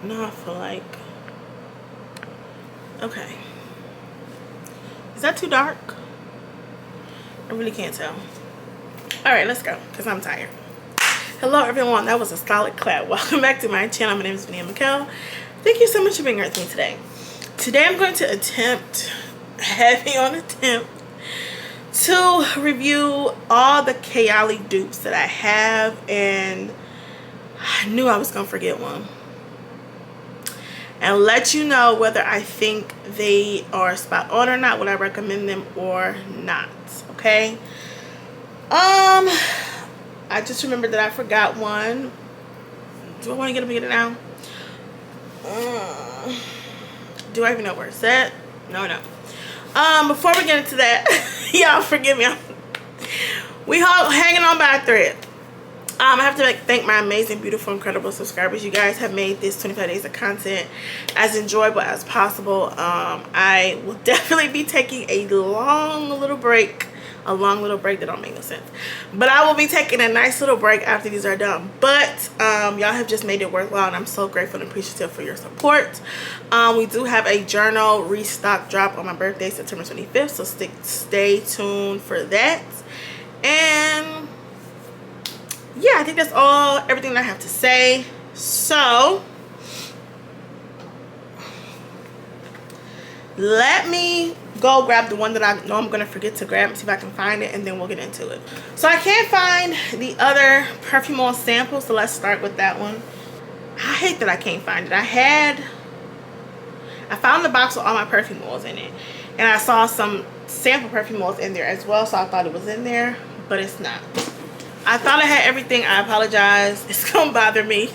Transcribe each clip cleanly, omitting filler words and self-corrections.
Now I feel like, okay. Is that too dark? I really can't tell. All right, let's go, because I'm tired. Hello, everyone. That was a solid clap. Welcome back to my channel. My name is Vanessa McKell. Thank you so much for being here with me today. Today, I'm going to attempt, to review all the Kayali dupes that I have, and I knew I was going to forget one. And let you know whether I think they are spot on or not, would I recommend them or not, okay? I just remembered that I forgot one. Do I want to get it now? Do I even know where it's at? No. Before we get into that, y'all forgive me. We all hanging on by a thread. I have to thank my amazing, beautiful, incredible subscribers. You guys have made this 25 days of content as enjoyable as possible. I will definitely be taking a long little break. A long little break that don't make no sense. But I will be taking a nice little break after these are done. But y'all have just made it worthwhile, and I'm so grateful and appreciative for your support. We do have a journal restock drop on my birthday, September 25th. So stay tuned for that. And yeah, I think that's everything that I have to say. So let me go grab the one that I know I'm gonna forget to grab and see if I can find it, and then we'll get into it. So I can't find the other perfume oil sample, so let's start with that one. I hate that I can't find it. I found the box with all my perfume oils in it, and I saw some sample perfume oils in there as well, so I thought it was in there, but it's not. I thought I had everything. I apologize. It's gonna bother me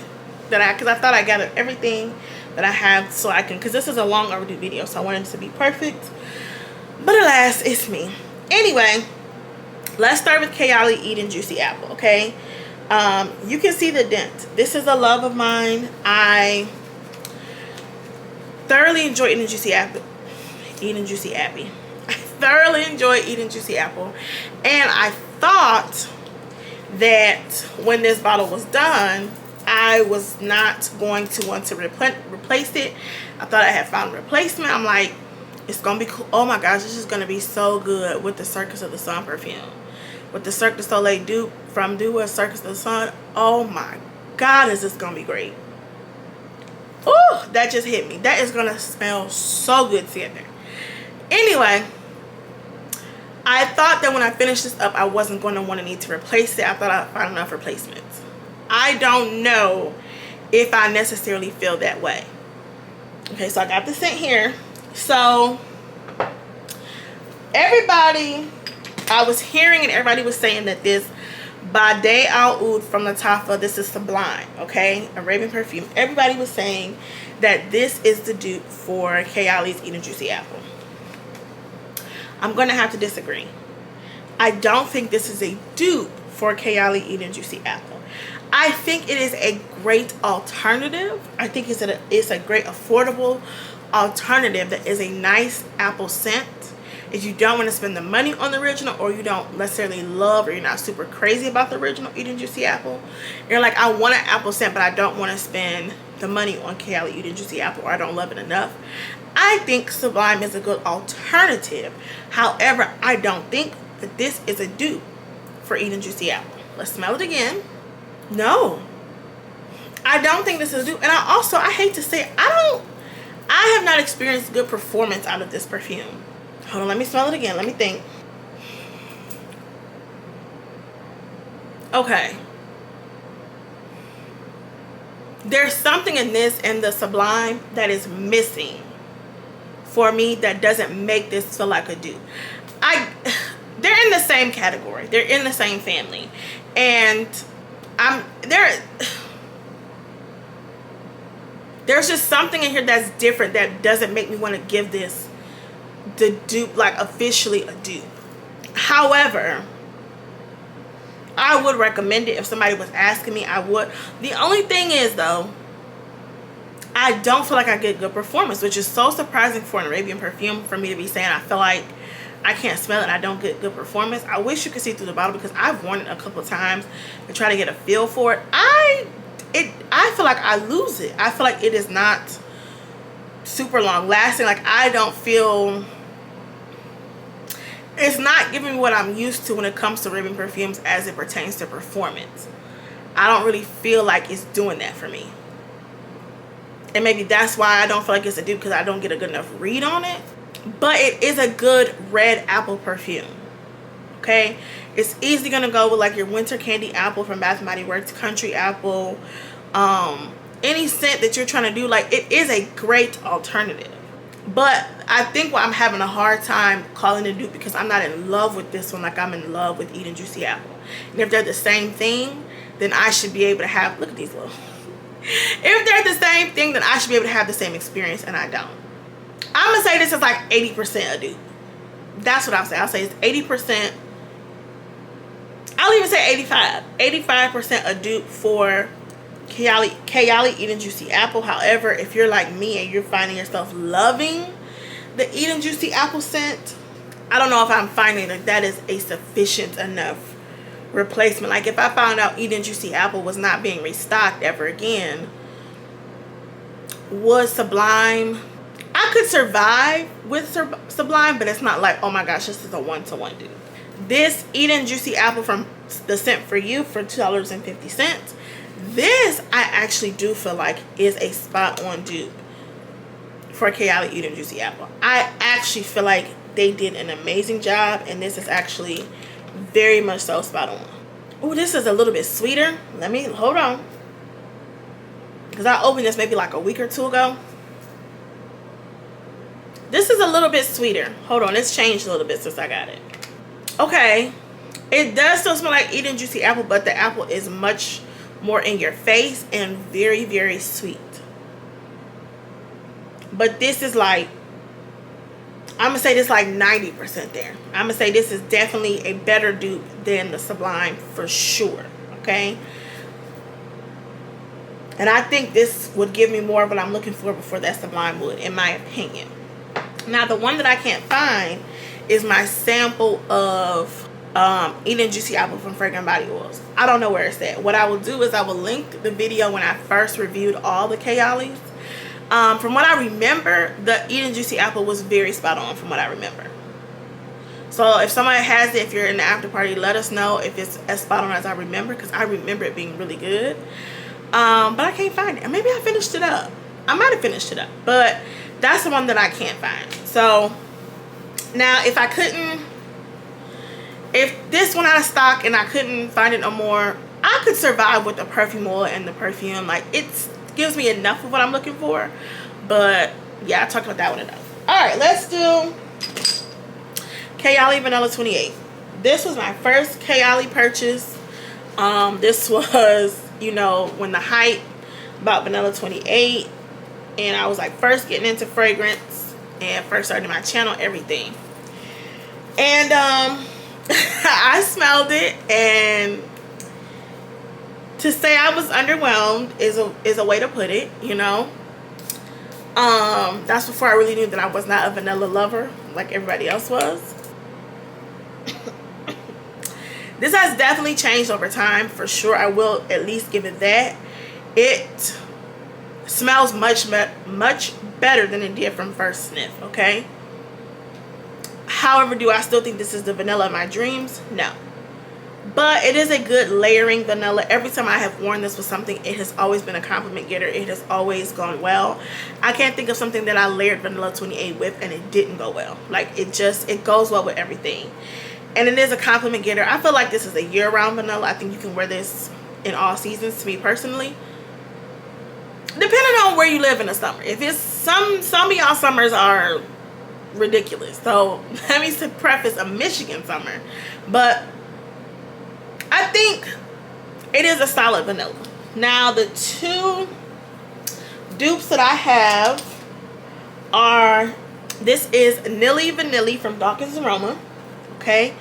because I thought I gathered everything that I have, so I can, because this is a long overdue video, so I wanted it to be perfect. But alas, it's me. Anyway, let's start with Kayali Eating Juicy Apple, okay? You can see the dent. This is a love of mine. I thoroughly enjoy eating juicy apple. I thoroughly enjoy eating juicy apple. And I thought that when this bottle was done, I was not going to want to replace it. I thought I had found a replacement. I'm like, it's gonna be cool. Oh my gosh, this is gonna be so good with the Circus of the Sun perfume, with the Cirque du Soleil dupe from Dupe, Circus of the Sun. Oh my god, is this gonna be great. Oh, that just hit me. That is gonna smell so good together. Anyway, I thought that when I finished this up, I wasn't going to want to need to replace it. I thought I'd find enough replacements. I don't know if I necessarily feel that way. Okay, so I got the scent here. So everybody, I was hearing and everybody was saying that this Bade Al Oud from Latafa, this is Sublime, okay? Arabian perfume. Everybody was saying that this is the dupe for Kayali's Eating Juicy Apple. I'm going to have to disagree. I don't think this is a dupe for Kayali Eating Juicy Apple. I think it is a great alternative. I think it's a great affordable alternative that is a nice apple scent. If you don't want to spend the money on the original, or you don't necessarily love, or you're not super crazy about the original Eating Juicy Apple, you're like, I want an apple scent, but I don't want to spend the money on Kayali Eating Juicy Apple, or I don't love it enough, I think Sublime is a good alternative. However, I don't think that this is a dupe for Eating Juicy Apple. Let's smell it again. No, I don't think this is a dupe. And I hate to say, I have not experienced good performance out of this perfume. Hold on, let me smell it again. Let me think. Okay. There's something in this and the Sublime that is missing for me that doesn't make this feel like a dupe. They're in the same category. They're in the same family. And there's just something in here that's different that doesn't make me want to give this the dupe, like officially a dupe. However, I would recommend it if somebody was asking me. I would. The only thing is, though, I don't feel like I get good performance, which is so surprising for an Arabian perfume for me to be saying. I feel like I can't smell it and I don't get good performance. I wish you could see through the bottle because I've worn it a couple of times to try to get a feel for it. I I feel like I lose it. I feel like it is not super long lasting. Like, I don't feel, it's not giving me what I'm used to when it comes to ribbon perfumes as it pertains to performance. I don't really feel like it's doing that for me. And maybe that's why I don't feel like it's a dupe, because I don't get a good enough read on it. But it is a good red apple perfume. Okay? It's easily going to go with like your winter candy apple from Bath & Body Works, country apple, any scent that you're trying to do. Like, it is a great alternative. But I think I'm having a hard time calling it a dupe because I'm not in love with this one like I'm in love with Eat and Juicy Apple. And if they're the same thing, then I should be able to have, look at these little, if they're the same thing, then I should be able to have the same experience, and I don't. I'm gonna say this is like 80% a dupe. That's what I'll say. I'll say it's 80%. I'll even say 85% a dupe for Kayali Eat and Juicy Apple. However, if you're like me and you're finding yourself loving the Eat and Juicy Apple scent, I don't know if I'm finding that that is a sufficient enough replacement. Like, if I found out Eat and Juicy Apple was not being restocked ever again, was Sublime, I could survive with Sublime, but it's not like, oh my gosh, this is a one-to-one dude. This Eat and Juicy Apple from The Scent For You for $2.50, this I actually do feel like is a spot-on dupe for Kayali Eat and Juicy Apple. I actually feel like they did an amazing job, and this is actually very much so spot on. Oh, this is a little bit sweeter. Let me, hold on, because I opened this maybe like a week or two ago. This is a little bit sweeter. Hold on, it's changed a little bit since I got it. Okay, it does still smell like Eat and Juicy Apple, but the apple is much more in your face and very, very sweet. But this is like, I'm gonna say this like 90% there. I'm gonna say this is definitely a better dupe than the Sublime for sure. Okay, and I think this would give me more of what I'm looking for before that Sublime would, in my opinion. Now, the one that I can't find is my sample of Eat and Juicy Apple from Fragrant Body Oils. I don't know where it's at. What I will do is I will link the video when I first reviewed all the Kayalis. From what I remember, the Eat and Juicy Apple was very spot on from what I remember. So if somebody has it, if you're in the after party, let us know if it's as spot on as I remember, because I remember it being really good. But I can't find it. Maybe I finished it up. I might have finished it up, but that's the one that I can't find. So now, if I couldn't, if this went out of stock and I couldn't find it no more, I could survive with the perfume oil and the perfume. Like, it gives me enough of what I'm looking for. But yeah, I talked about that one enough. Alright, let's do Kayali Vanilla 28. This was my first Kayali purchase. This was, you know, when the hype about Vanilla 28, and I was like first getting into fragrance and first starting my channel, everything. And I smelled it, and to say I was underwhelmed is a way to put it, you know. That's before I really knew that I was not a vanilla lover like everybody else was. This has definitely changed over time, for sure. I will at least give it that. It smells much better than it did from first sniff, okay? However, do I still think this is the vanilla of my dreams? No. But it is a good layering vanilla. Every time I have worn this with something, it has always been a compliment getter. It has always gone well. I can't think of something that I layered Vanilla 28 with and it didn't go well. Like, it goes well with everything. And it is a compliment getter. I feel like this is a year-round vanilla. I think you can wear this in all seasons, to me personally. Depending on where you live in the summer. If it's some of y'all summers are ridiculous. So let me preface a Michigan summer. But I think it is a solid vanilla. Now, the two dupes that I have are, this is Nilly Vanilli from Dawkins Aroma, okay?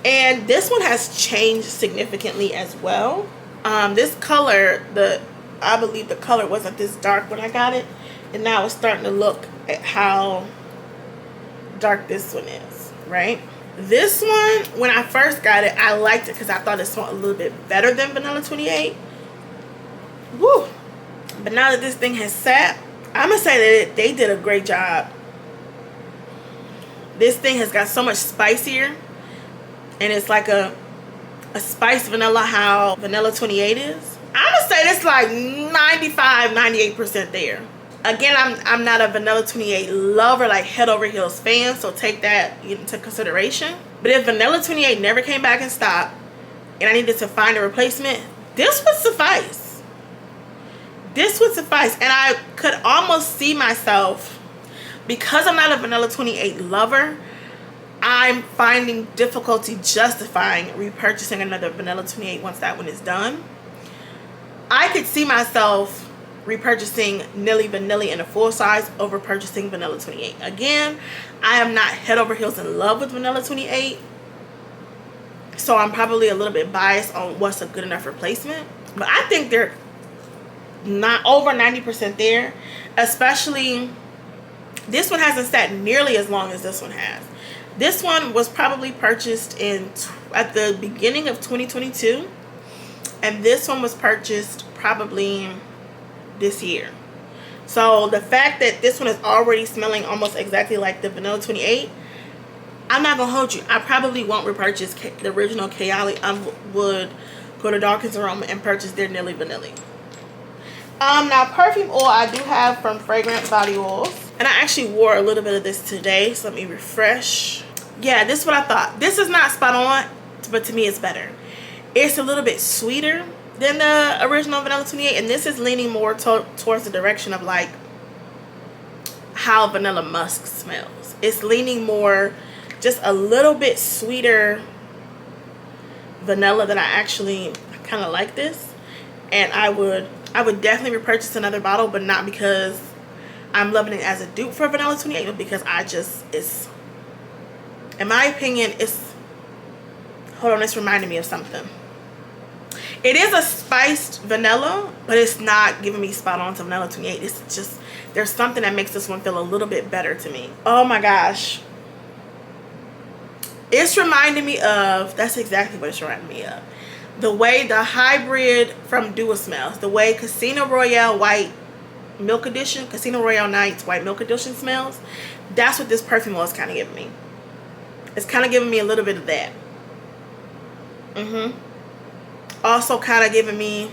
And this one has changed significantly as well. This color, I believe the color wasn't this dark when I got it, and now it's starting to look at how dark this one is, right? This one, when I first got it, I liked it because I thought it smelled a little bit better than Vanilla 28. Woo. But now that this thing has sat, I'm gonna say that they did a great job. This thing has got so much spicier, and it's like a spiced vanilla, how vanilla 28 is. I'm gonna say this like 95-98% there. Again, I'm not a vanilla 28 lover, like head over heels fan, so take that into consideration. But if vanilla 28 never came back in stock and I needed to find a replacement, this would suffice. This would suffice. And I could almost see myself, because I'm not a vanilla 28 lover, I'm finding difficulty justifying repurchasing another vanilla 28 once that one is done. I could see myself repurchasing Nilly Vanilli in a full size over purchasing vanilla 28. Again, I am not head over heels in love with vanilla 28, so I'm probably a little bit biased on what's a good enough replacement. But I think they're not over 90% there. Especially, this one hasn't sat nearly as long as this one has. This one was probably purchased at the beginning of 2022, and this one was purchased probably this year. So the fact that this one is already smelling almost exactly like the vanilla 28, I'm not gonna hold you, I probably won't repurchase the original Kayali. I would go to Darkest Aroma and purchase their Nilly Vanilli. Now perfume oil I do have from Fragrant Body Oils, and I actually wore a little bit of this today, so let me refresh. Yeah, this is what I thought. This is not spot on, but to me it's better. It's a little bit sweeter than the original vanilla 28, and this is leaning more towards the direction of like how vanilla musk smells. It's leaning more just a little bit sweeter vanilla than I actually kind of like this, and I would definitely repurchase another bottle, but not because I'm loving it as a dupe for vanilla 28, but because it's, in my opinion, hold on, it's reminding me of something. It is a spiced vanilla, but it's not giving me spot on to vanilla 28. It's just, there's something that makes this one feel a little bit better to me. Oh my gosh. It's reminding me of, that's exactly what it's reminding me of. The way the hybrid from Dua smells. The way Casino Royale White Milk Edition, Casino Royale Nights White Milk Edition smells. That's what this perfume oil is kind of giving me. It's kind of giving me a little bit of that. Also kind of giving me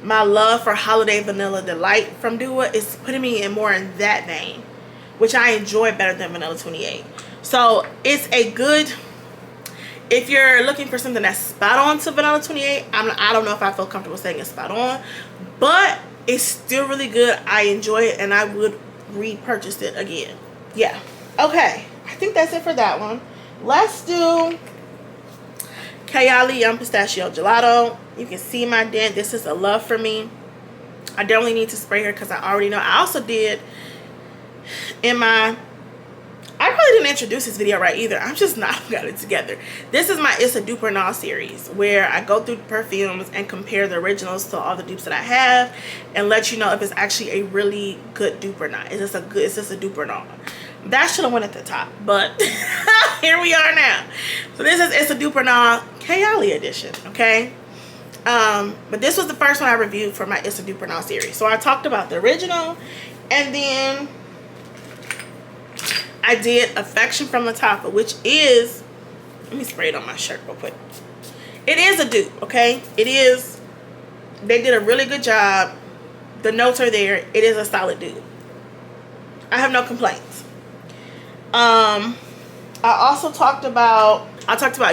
my love for Holiday Vanilla Delight from Dua. It's putting me in more in that vein, which I enjoy better than vanilla 28. So it's a good, if you're looking for something that's spot on to vanilla 28, I don't know if I feel comfortable saying it's spot on, but it's still really good. I enjoy it, and I would repurchase it again. Yeah. Okay. I think that's it for that one. Let's do Kayali Pistachio Gelato. You can see my dent. This is a love for me. I definitely need to spray her because I already know. I also did I probably didn't introduce this video right either. I'm just not got it together. This is my Issa Dupe or Not series, where I go through perfumes and compare the originals to all the dupes that I have, and let you know if it's actually a really good dupe or not. Is this a dupe or not? That should have went at the top, but here we are now. So this is Issa Dupe or Not Kayali edition, okay? But this was the first one I reviewed for my Issa Dupe or Not series. So I talked about the original, and then I did Affection from Lattafa, which is, let me spray it on my shirt real quick. It is a dupe, okay? It is, they did a really good job. The notes are there. It is a solid dupe. I have no complaints. I also talked about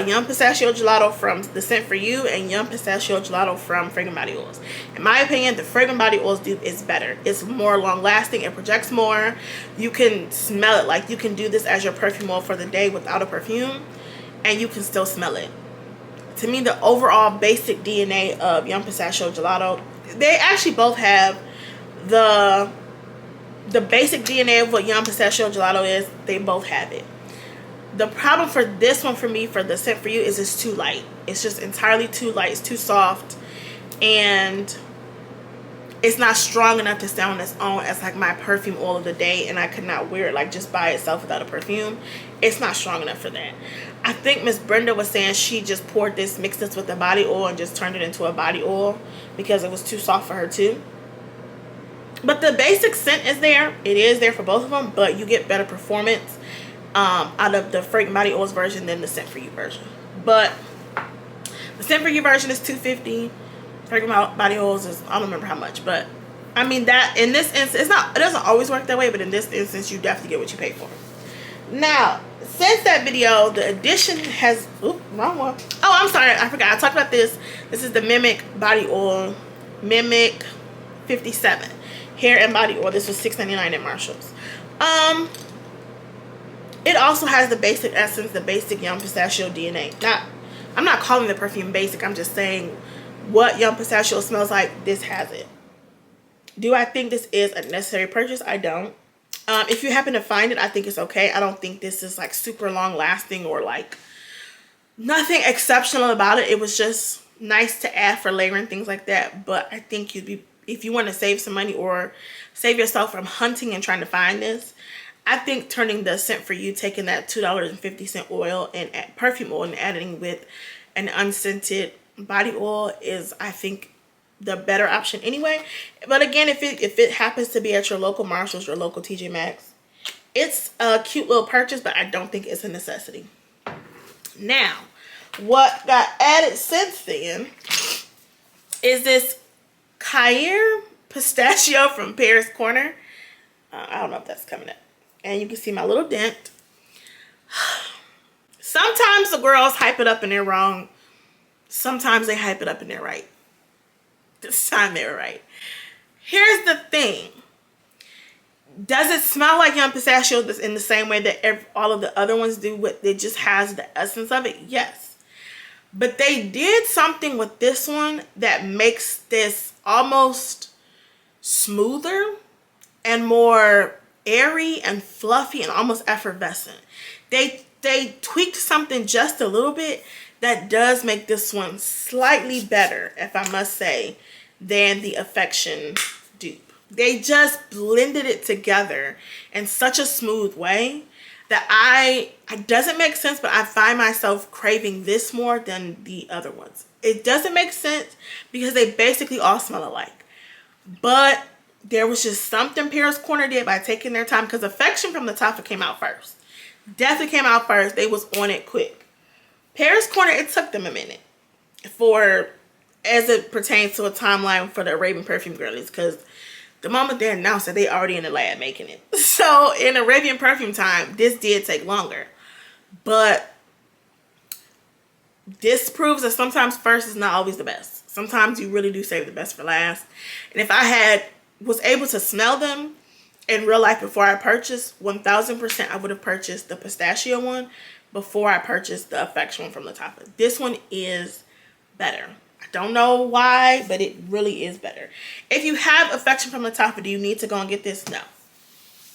Young Pistachio Gelato from The Scent For You and Young Pistachio Gelato from Fragrant Body Oils. In my opinion, the Fragrant Body Oils dupe is better. It's more long lasting. It projects more. You can smell it. Like, you can do this as your perfume oil for the day without a perfume, and you can still smell it. To me, the overall basic DNA of Young Pistachio Gelato, they actually both have the basic DNA of what Young Pistachio Gelato is. They both have it. The problem for this one for me, for The Scent For You, is it's too light. It's just entirely too light. It's too soft. And it's not strong enough to stand on its own as like my perfume oil of the day, and I could not wear it like just by itself without a perfume. It's not strong enough for that. I think Miss Brenda was saying she just poured this, mixed this with the body oil and just turned it into a body oil because it was too soft for her too. But the basic scent is there. It is there for both of them, but you get better performance out of the Fragrant Body Oils version than the Scent For You version. But the Scent For You version is $2.50. Fragrant Body Oils is, I don't remember how much, but I mean that in this instance, it doesn't always work that way, but in this instance, you definitely get what you pay for. Now, since that video, the addition has, oop, wrong one. Oh, I'm sorry, I forgot. I talked about this. This is the Mimic Body Oil, Mimic 57 hair and body oil. This was $6.99 at Marshall's. It also has the basic essence, the basic Young Pistachio DNA. I'm not calling the perfume basic. I'm just saying what Young Pistachio smells like. This has it. Do I think this is a necessary purchase? I don't. If you happen to find it, I think it's okay. I don't think this is like super long lasting or like nothing exceptional about it. It was just nice to add for layering, things like that. But I think if you want to save some money or save yourself from hunting and trying to find this, I think turning the Scent For You, taking that $2.50 oil and perfume oil and adding with an unscented body oil is, I think, the better option anyway. But again, if it happens to be at your local Marshalls, your local TJ Maxx, it's a cute little purchase, but I don't think it's a necessity. Now, what got added since then is this Kayali Pistachio from Paris Corner. I don't know if that's coming up. And you can see my little dent. Sometimes the girls hype it up and they're wrong. Sometimes they hype it up and they're right. This time they were right. Here's the thing. Does it smell like Young Pistachio in the same way that all of the other ones do? It just has the essence of it? Yes. But they did something with this one that makes this almost smoother and more airy and fluffy and almost effervescent. They tweaked something just a little bit that does make this one slightly better, if I must say, than the Affection dupe. They just blended it together in such a smooth way that it doesn't make sense, but I find myself craving this more than the other ones. It doesn't make sense because they basically all smell alike. But there was just something Paris Corner did by taking their time, because Affection from Lattafa came out first. Definitely came out first. They was on it quick. Paris Corner, it took them a minute as it pertains to a timeline for the Arabian Perfume girlies, because the moment they announced that, they already in the lab making it. So in Arabian Perfume time, this did take longer. But this proves that sometimes first is not always the best. Sometimes you really do save the best for last. And if I was able to smell them in real life before I purchased, 1000% I would have purchased the Pistachio one before I purchased the Affection one from Lattafa. This one is better. I don't know why, but it really is better. If you have Affection from Lattafa, do you need to go and get this? No.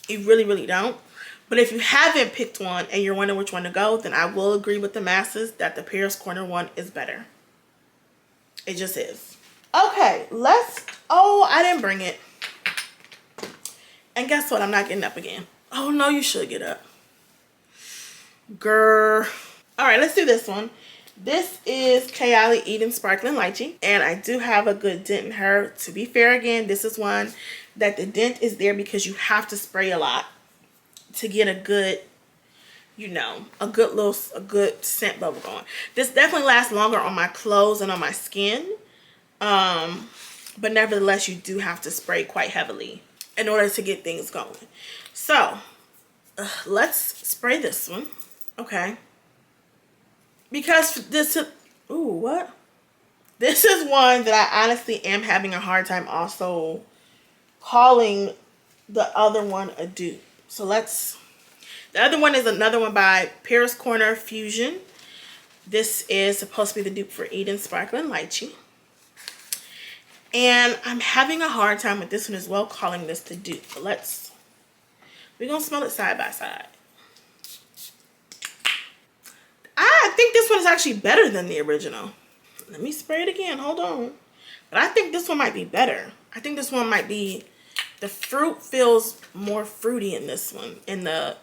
You really, really don't. But if you haven't picked one and you're wondering which one to go, then I will agree with the masses that the Paris Corner one is better. It just is. Okay, I didn't bring it. And guess what? I'm not getting up again. Oh, no, you should get up. Grr. All right, let's do this one. This is Kayali Eden Sparkling Lychee. And I do have a good dent in her. To be fair, again, this is one that the dent is there because you have to spray a lot to get a good, a good scent bubble going. This definitely lasts longer on my clothes and on my skin. But nevertheless, you do have to spray quite heavily in order to get things going. So, let's spray this one. Okay. Because this is, This is one that I honestly am having a hard time also calling the other one a dupe. So the other one is another one by Paris Corner Fusion. This is supposed to be the dupe for Eden Sparkling Lychee. And I'm having a hard time with this one as well, calling this the dupe. But we're going to smell it side by side. I think this one is actually better than the original. Let me spray it again. Hold on. But I think this one might be better. I think this one might be, the fruit feels more fruity in this one, in the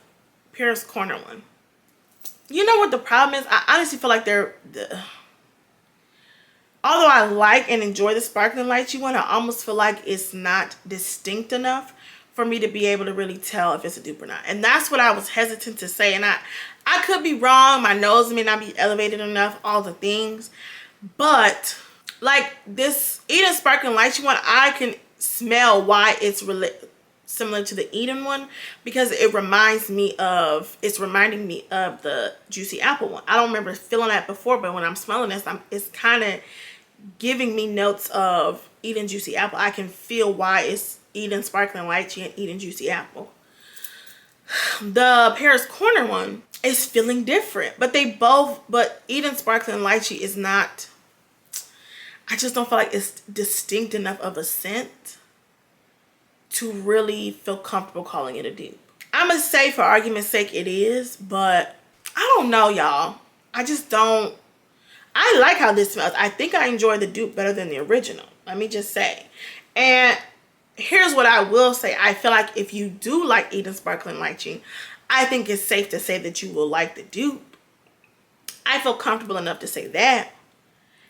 Paris Corner one. You know what the problem is? I honestly feel like although I like and enjoy the sparkling lychee one, I almost feel like it's not distinct enough for me to be able to really tell if it's a dupe or not. And that's what I was hesitant to say. And I could be wrong. My nose may not be elevated enough, all the things. But like this Eden sparkling lychee one, I can smell why it's similar to the Eden one, because it's reminding me of the juicy apple one. I don't remember feeling that before, but when I'm smelling this, it's kind of giving me notes of Eden juicy apple. I can feel why it's Eden sparkling lychee and Eden juicy apple. The Paris Corner one is feeling different, but Eden sparkling lychee is not, I just don't feel like it's distinct enough of a scent to really feel comfortable calling it a dupe. I'm gonna say for argument's sake it is, but I don't know, y'all. I just don't. I like how this smells. I think I enjoy the dupe better than the original. Let me just say. And here's what I will say. I feel like if you do like Eden sparkling lychee, I think it's safe to say that you will like the dupe. I feel comfortable enough to say that.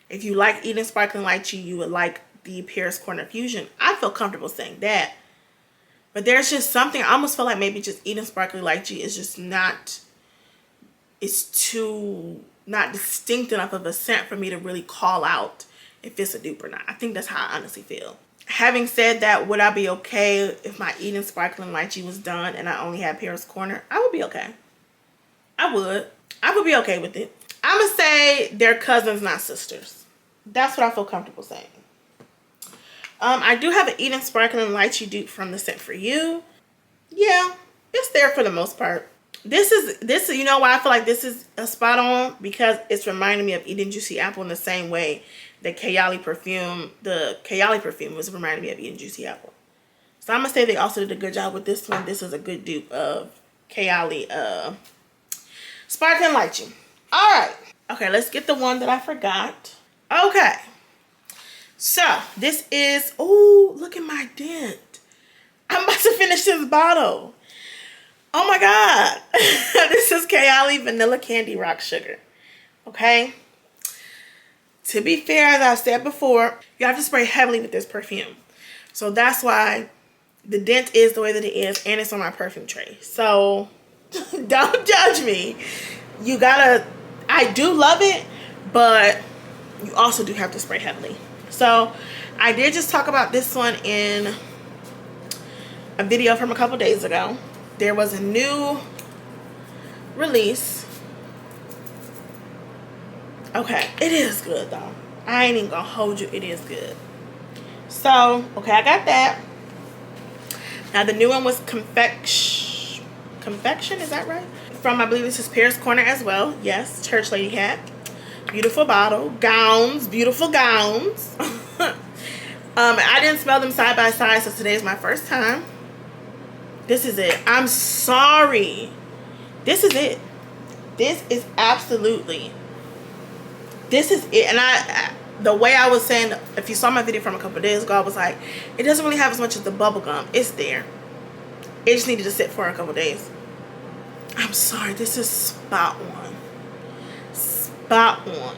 If you like Eden sparkling lychee, you would like the Paris Corner Fusion. I feel comfortable saying that. But there's just something, I almost feel like maybe just Eden sparkling lychee is just not, it's too not distinct enough of a scent for me to really call out if it's a dupe or not. I think that's how I honestly feel. Having said that, would I be okay if my Eden sparkling lychee was done and I only had Paris Corner? I would be okay. I would be okay with it. I'm gonna say they're cousins, not sisters. That's what I feel comfortable saying. I do have an Eden sparkling lychee dupe from the Scent For You. Yeah, it's there for the most part. This is you know why I feel like this is a spot on, because it's reminding me of Eden Juicy Apple in the same way that the Kayali perfume was reminding me of Eden Juicy Apple. So I'm gonna say they also did a good job with this one. This is a good dupe of Kayali sparkling lychee. All right, okay, let's get the one that I forgot. Okay, so this is, oh, look at my dent. I'm about to finish this bottle. Oh my God. This is Kayali Vanilla Candy Rock Sugar. Okay. To be fair, as I've said before, you have to spray heavily with this perfume. So that's why the dent is the way that it is, and it's on my perfume tray. So don't judge me. You gotta, I do love it, but you also do have to spray heavily. So I did just talk about this one in a video from a couple days ago. There was a new release. Okay, it is good though. I ain't even gonna hold you, it is good. So, okay, I got that. Now the new one was Confection, is that right? From, I believe this is Paris Corner as well. Yes, Church Lady hat. Beautiful bottle. Gowns, beautiful gowns. I didn't smell them side by side, so today is my first time. This is it. I'm sorry. This is it. This is absolutely, this is it. And I the way I was saying, if you saw my video from a couple of days ago, I was like, it doesn't really have as much as the bubble gum. It's there. It just needed to sit for a couple of days. I'm sorry. This is spot on. Spot on.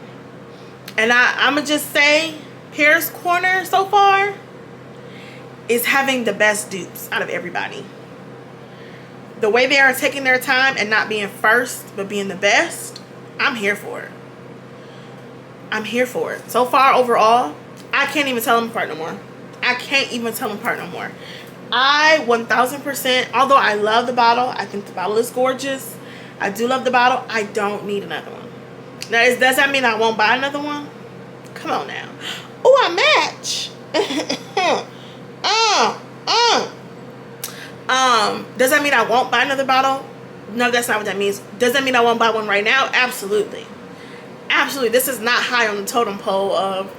And I'm going to just say, Paris Corner so far is having the best dupes out of everybody. The way they are taking their time and not being first, but being the best, I'm here for it. I'm here for it. So far, overall, I can't even tell them apart no more. I can't even tell them apart no more. I 1000%, although I love the bottle, I think the bottle is gorgeous. I do love the bottle. I don't need another one. Now, does that mean I won't buy another one? Come on now. Oh, I match. Does that mean I won't buy another bottle? No, that's not what that means. Does that mean I won't buy one right now? Absolutely. Absolutely. This is not high on the totem pole of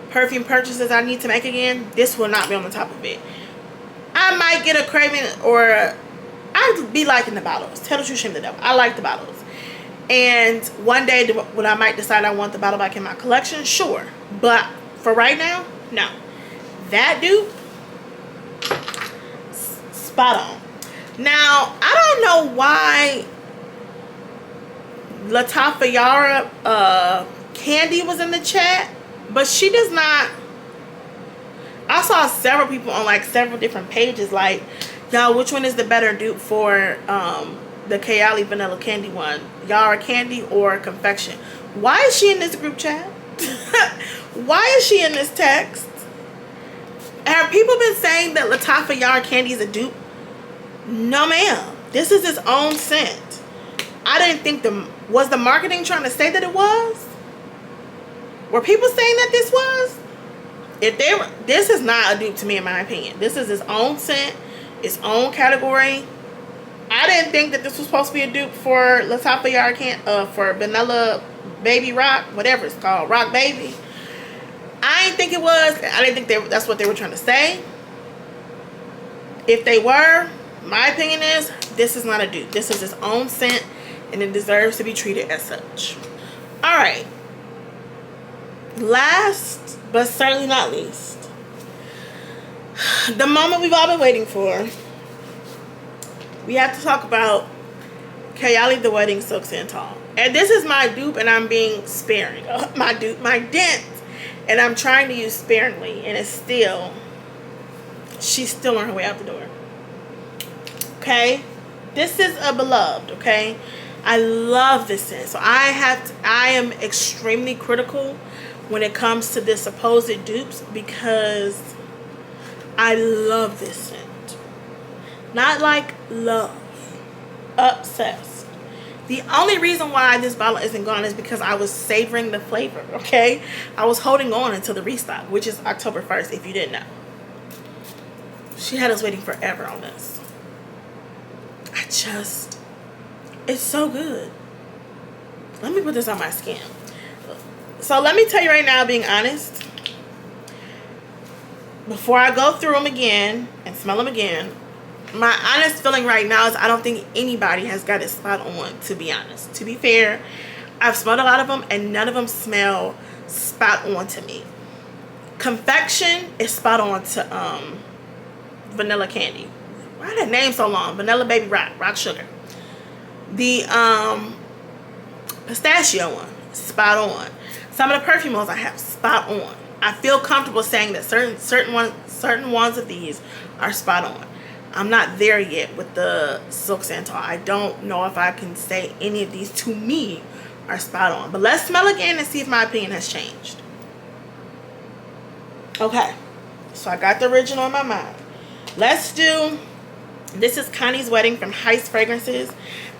perfume purchases I need to make again. This will not be on the top of it. I might get a craving, or I'd be liking the bottles. Tell the truth, shame the devil. I like the bottles. And one day when I might decide I want the bottle back in my collection, sure. But for right now, no. That dupe, spot on. Now, I don't know why Latafa Yara Candy was in the chat, but she does not. I saw several people on like several different pages like, y'all, which one is the better dupe for the Kayali Vanilla Candy one? Yara Candy or Confection? Why is she in this group chat? Why is she in this text? Have people been saying that Latafa Yara Candy is a dupe? No, ma'am. This is its own scent. I didn't think was the marketing trying to say that it was? Were people saying that this was? This is not a dupe to me, in my opinion. This is its own scent, its own category. I didn't think that this was supposed to be a dupe for Latafa Yara for Vanilla Baby Rock, whatever it's called, Rock Baby. I didn't think it was. I didn't think that's what they were trying to say. If they were, my opinion is this is not a dupe. This is its own scent, and it deserves to be treated as such. All right. Last, but certainly not least, the moment we've all been waiting for. We have to talk about Kayali the Wedding Silk Santal. And this is my dupe, and I'm being sparing. My dupe, my dent, and I'm trying to use sparingly, and she's still on her way out the door. Okay? This is a beloved, okay? I love this scent. So I am extremely critical when it comes to this supposed dupes because I love this scent. Not like love. Obsessed. The only reason why this bottle isn't gone is because I was savoring the flavor, okay? I was holding on until the restock, which is October 1st, if you didn't know. She had us waiting forever on this. It's so good. Let me put this on my skin. So let me tell you right now, being honest, before I go through them again and smell them again, my honest feeling right now is I don't think anybody has got it spot on, to be honest. To be fair, I've smelled a lot of them and none of them smell spot on to me. Confection is spot on to Vanilla Candy. Why is that name so long? Vanilla Baby Rock Sugar. The Pistachio one, spot on. Some of the perfume ones I have, spot on. I feel comfortable saying that certain ones of these are spot on. I'm not there yet with the Silk Santal. I don't know if I can say any of these to me are spot on. But let's smell again and see if my opinion has changed. Okay, so I got the original in my mind. Let's do, this is Connie's Wedding from Heist Fragrances.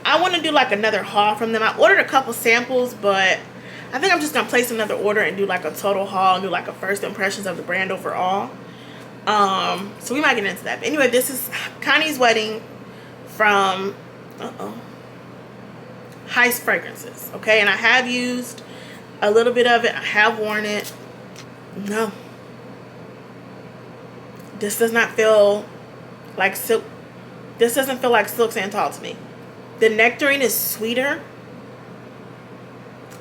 I want to do like another haul from them. I ordered a couple samples, but I think I'm just going to place another order and do like a total haul and do like a first impressions of the brand overall. So we might get into that. But anyway, this is Connie's Wedding from Heist Fragrances. Okay, and I have used a little bit of it. I have worn it. No. This does not feel like silk. This doesn't feel like Silk Santal to me. The nectarine is sweeter.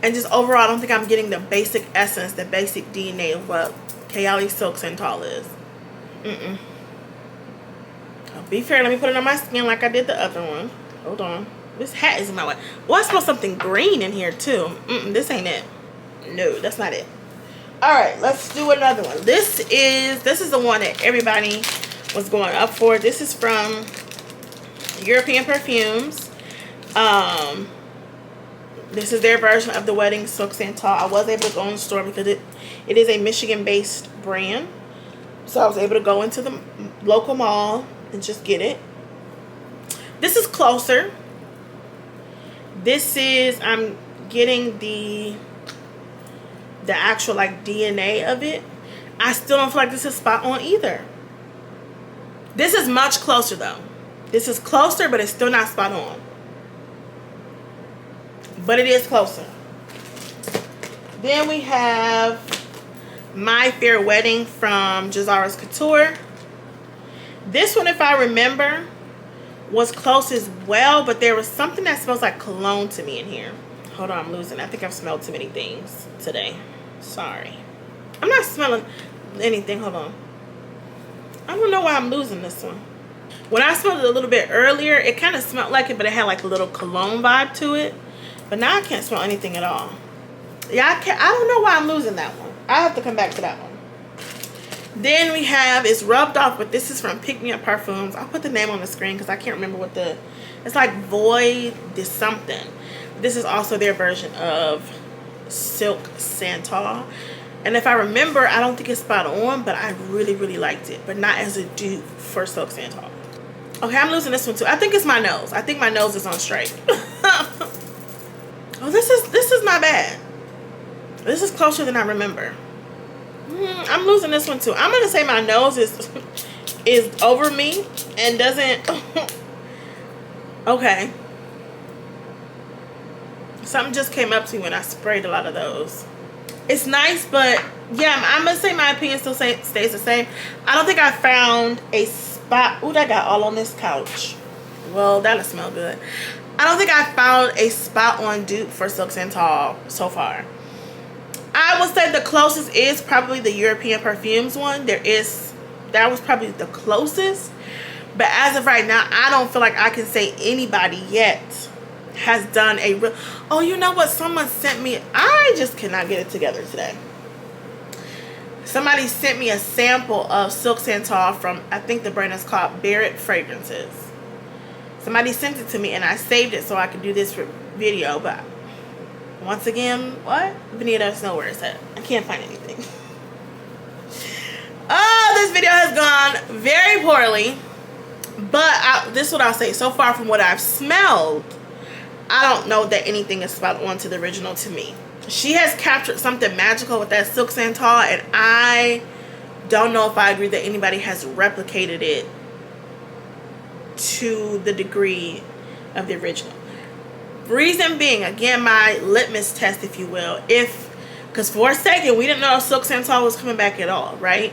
And just overall, I don't think I'm getting the basic essence, the basic DNA of what Kayali Silk Santal is. I'll be fair, let me put it on my skin like I did the other one. Hold on. This hat is in my way. Oh, I smell something green in here too. This ain't it. No, that's not it. Alright, let's do another one. This is the one that everybody was going up for. This is from European Perfumes. This is their version of the Wedding Silk Santal. I was able to go in the store because it is a Michigan-based brand. So I was able to go into the local mall and just get it. This is Closer. This is, I'm getting the actual like DNA of it. I still don't feel like this is spot on either. This is much closer though. This is closer, but it's still not spot on. But it is closer. Then we have My Fair Wedding from Jazara's Couture. This one, if I remember, was close as well, but there was something that smells like cologne to me in here. Hold on, I'm losing. I think I've smelled too many things today. Sorry. I'm not smelling anything. Hold on. I don't know why I'm losing this one. When I smelled it a little bit earlier, it kind of smelled like it, but it had like a little cologne vibe to it. But now I can't smell anything at all. Yeah, I don't know why I'm losing that one. I have to come back to that one. Then we have, it's rubbed off, but this is from Pick Me Up Perfumes. I'll put the name on the screen because I can't remember what the, it's like Void this something. This is also their version of Silk Santal. And if I remember, I don't think it's spot on, but I really, really liked it. But not as a dupe for Silk Santal. Okay, I'm losing this one too. I think it's my nose. I think my nose is on straight. Oh, this is not bad. This is closer than I remember. I'm losing this one too. I'm gonna say my nose is over me and doesn't. Okay. Something just came up to me when I sprayed a lot of those. It's nice, but yeah, I'm gonna say my opinion still stays the same. I don't think I found a spot. Ooh, that got all on this couch. Well, that'll smell good. I don't think I found a spot on dupe for Silk Santal so far. I would say the closest is probably the European Perfumes one. That was probably the closest. But as of right now, I don't feel like I can say anybody yet has done a real... Oh, you know what? Someone sent me... I just cannot get it together today. Somebody sent me a sample of Silk Santal from, I think the brand is called Barrett Fragrances. Somebody sent it to me and I saved it so I could do this video. But once again, what? Benita doesn't know where it's at. I can't find anything. Oh, this video has gone very poorly. But this is what I'll say. So far from what I've smelled, I don't know that anything is spot on to the original to me. She has captured something magical with that Silk Santal, and I don't know if I agree that anybody has replicated it to the degree of the original. Reason being, again, my litmus test, if you will, because for a second we didn't know Silk Santal was coming back at all, right?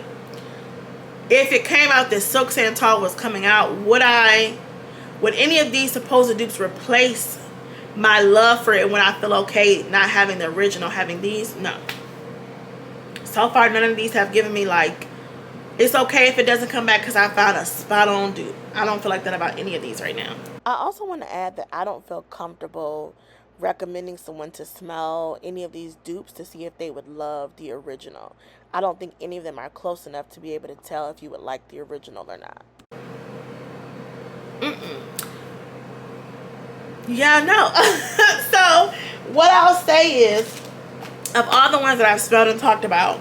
If it came out that Silk Santal was coming out, would any of these supposed dupes replace my love for it when I feel okay not having the original, having these? No. So far, none of these have given me like, it's okay if it doesn't come back because I found a spot on dupe. I don't feel like that about any of these right now. I also want to add that I don't feel comfortable recommending someone to smell any of these dupes to see if they would love the original. I don't think any of them are close enough to be able to tell if you would like the original or not. Yeah, no. So what I'll say is, of all the ones that I've smelled and talked about,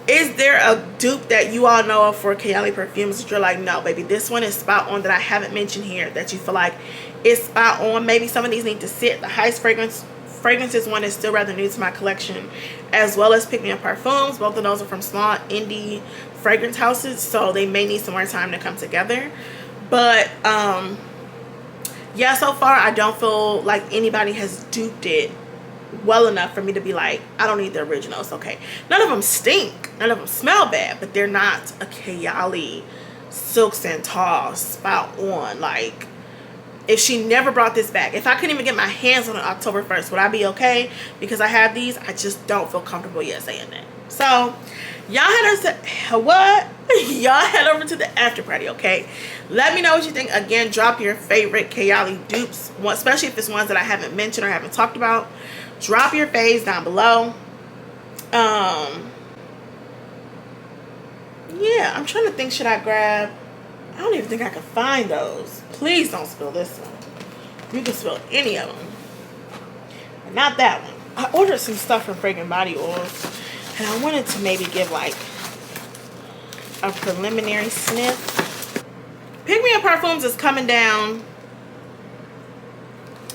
is there a dupe that you all know of for Kayali Perfumes that you're like, no, baby, this one is spot on, that I haven't mentioned here, that you feel like is spot on? Maybe some of these need to sit. The Heist Fragrances one is still rather new to my collection, as well as Pick Me Up Perfumes. Both of those are from small indie fragrance houses, so they may need some more time to come together. But yeah, so far I don't feel like anybody has duped it well enough for me to be like, I don't need the original, it's okay. None of them stink, none of them smell bad, but they're not a Kayali Silk Santal spot on. Like, if she never brought this back, if I couldn't even get my hands on it October 1st, would I be okay? Because I have these, I just don't feel comfortable yet saying that. So y'all head over to the after party, okay? Let me know what you think. Again, drop your favorite Kayali dupes, especially if it's ones that I haven't mentioned or haven't talked about. Drop your faves down below. Yeah, I'm trying to think, should I grab, I don't even think I can find those. Please don't spill this one. You can spill any of them, but not that one. I ordered some stuff from Fragrant Body Oils, and I wanted to maybe give like a preliminary sniff. Pick Me Up Perfumes is coming down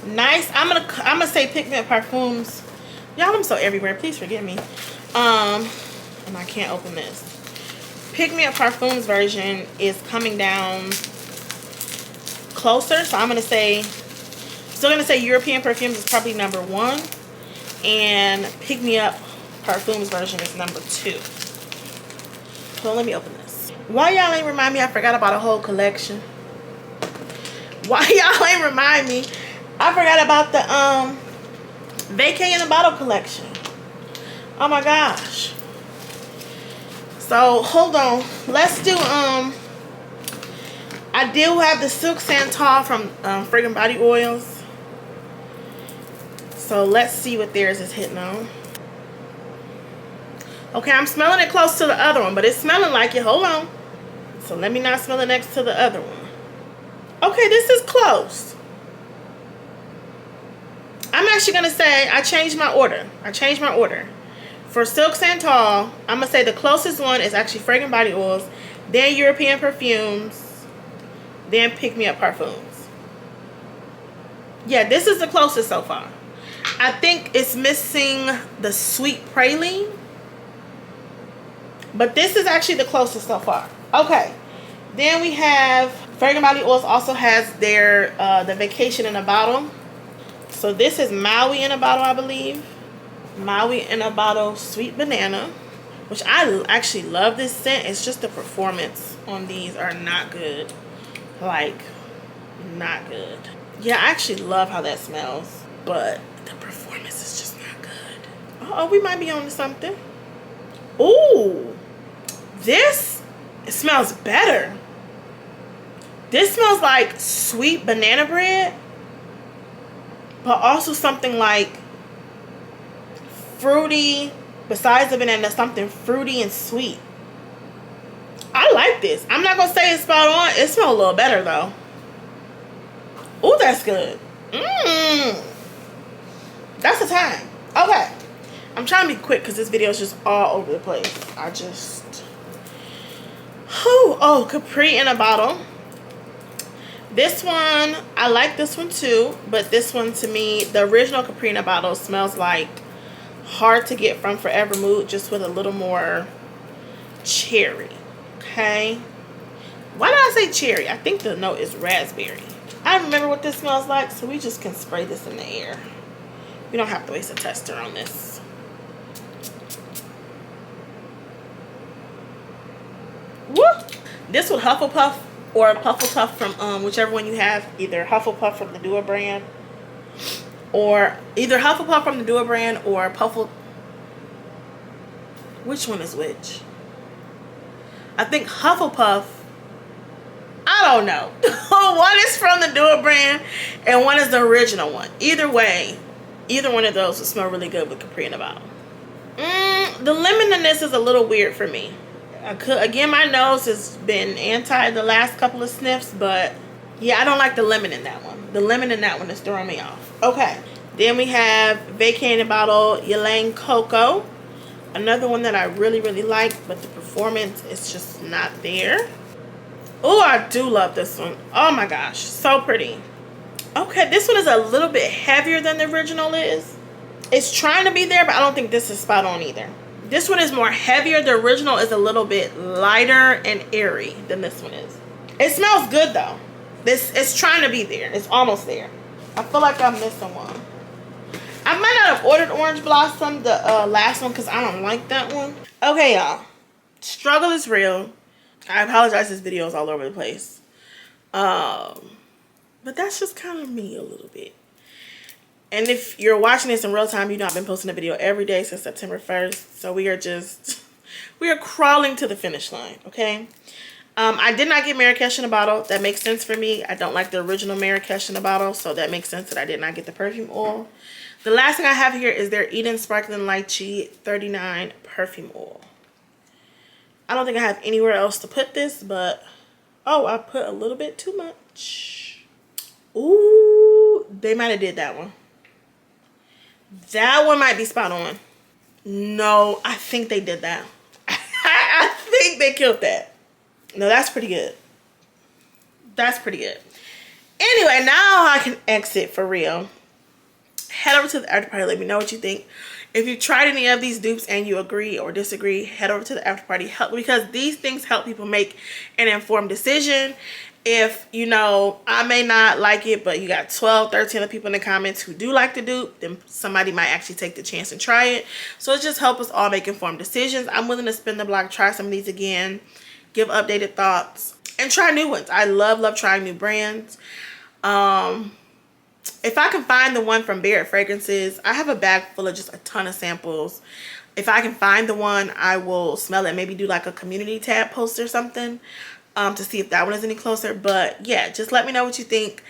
nice. I'm gonna say Pick Me Up Perfumes. Y'all, I'm so everywhere. Please forgive me. And I can't open this. Pick Me Up Perfumes version is coming down closer, so I'm gonna say, still gonna say European Perfumes is probably number 1, and Pick Me Up Perfumes version is number 2. So let me open this. Why y'all ain't remind me? I forgot about a whole collection. Why y'all ain't remind me? I forgot about the Vacay in a Bottle collection. Oh my gosh. So hold on. Let's do I do have the Silk Santal from Fragrant Body Oils. So let's see what theirs is hitting on. Okay, I'm smelling it close to the other one, but it's smelling like it. Hold on. So let me not smell it next to the other one. Okay, this is close. I'm actually going to say I changed my order. For Silk Santal, I'm going to say the closest one is actually Fragrant Body Oils, then European Perfumes, then Pick Me Up Parfums. Yeah, this is the closest so far. I think it's missing the Sweet Praline, but this is actually the closest so far. Okay, then we have Fragrant Body Oils also has their the Vacation in a Bottle. So this is Maui in a Bottle, I believe. Maui in a Bottle Sweet Banana, which I actually love this scent. It's just the performance on these are not good. Like, not good. Yeah, I actually love how that smells, but the performance is just not good. Uh-oh, we might be on to something. Ooh, this smells better. This smells like sweet banana bread, but also something like fruity, besides the banana, something fruity and sweet. I like this. I'm not gonna say it's spot on. It smells a little better though. Ooh, that's good. That's a 10. Okay, I'm trying to be quick because this video is just all over the place. Oh, Capri in a Bottle. This one, I like this one too, but this one to me, the original Capri in a Bottle smells like Hard to Get from Forever Mood, just with a little more cherry. Okay, why did I say cherry? I think the note is raspberry. I don't remember what this smells like, so we just can spray this in the air. We don't have to waste a tester on this. Woo! This would Hufflepuff or Pufflepuff from whichever one you have, either Hufflepuff from the Dupe brand, or either Hufflepuff from the Dupe brand or Puffle. Which one is which? I think Hufflepuff. I don't know. One is from the Dupe brand and one is the original one. Either way, either one of those would smell really good with Capri in a Bottle. The lemon in this is a little weird for me. Again, my nose has been anti the last couple of sniffs, but yeah, I don't like the lemon in that one. The lemon in that one is throwing me off. Okay, then we have Vacation in a Bottle Ylang Cocoa. Another one that I really, really like, but the performance is just not there. Oh, I do love this one. Oh my gosh, so pretty. Okay, this one is a little bit heavier than the original is. It's trying to be there, but I don't think this is spot on either. This one is more heavier. The original is a little bit lighter and airy than this one is. It smells good though. It's trying to be there. It's almost there. I feel like I'm missing one. I might not have ordered Orange Blossom, the last one, because I don't like that one. Okay, y'all. Struggle is real. I apologize, this video is all over the place. But that's just kind of me a little bit. And if you're watching this in real time, you know I've been posting a video every day since September 1st. So we are crawling to the finish line, okay? I did not get Marrakesh in a Bottle. That makes sense for me. I don't like the original Marrakesh in a Bottle, so that makes sense that I did not get the perfume oil. The last thing I have here is their Eden Sparkling Lychee 39 perfume oil. I don't think I have anywhere else to put this, but oh, I put a little bit too much. Ooh, they might have did that one. That one might be spot on. No, I think they did that. I think they killed that. No, that's pretty good. That's pretty good. Anyway, now I can exit for real. Head over to the after party. Let me know what you think. If you tried any of these dupes and you agree or disagree, head over to the after party. Because these things help people make an informed decision. If, you know, I may not like it, but you got 12, 13 other people in the comments who do like the dupe, then somebody might actually take the chance and try it. So it just helps us all make informed decisions. I'm willing to spin the block, try some of these again, give updated thoughts, and try new ones. I love trying new brands. If I can find the one from Barrett Fragrances, I have a bag full of just a ton of samples. If I can find the one, I will smell it. Maybe do like a community tab post or something. to see if that one is any closer. But yeah, just let me know what you think.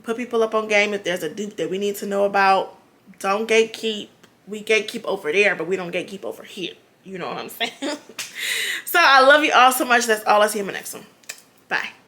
Put people up on game if there's a dupe that we need to know about. Don't gatekeep. We gatekeep over there, but we don't gatekeep over here. You know what I'm saying? So I love you all so much. That's all. I'll see you in my next one. Bye.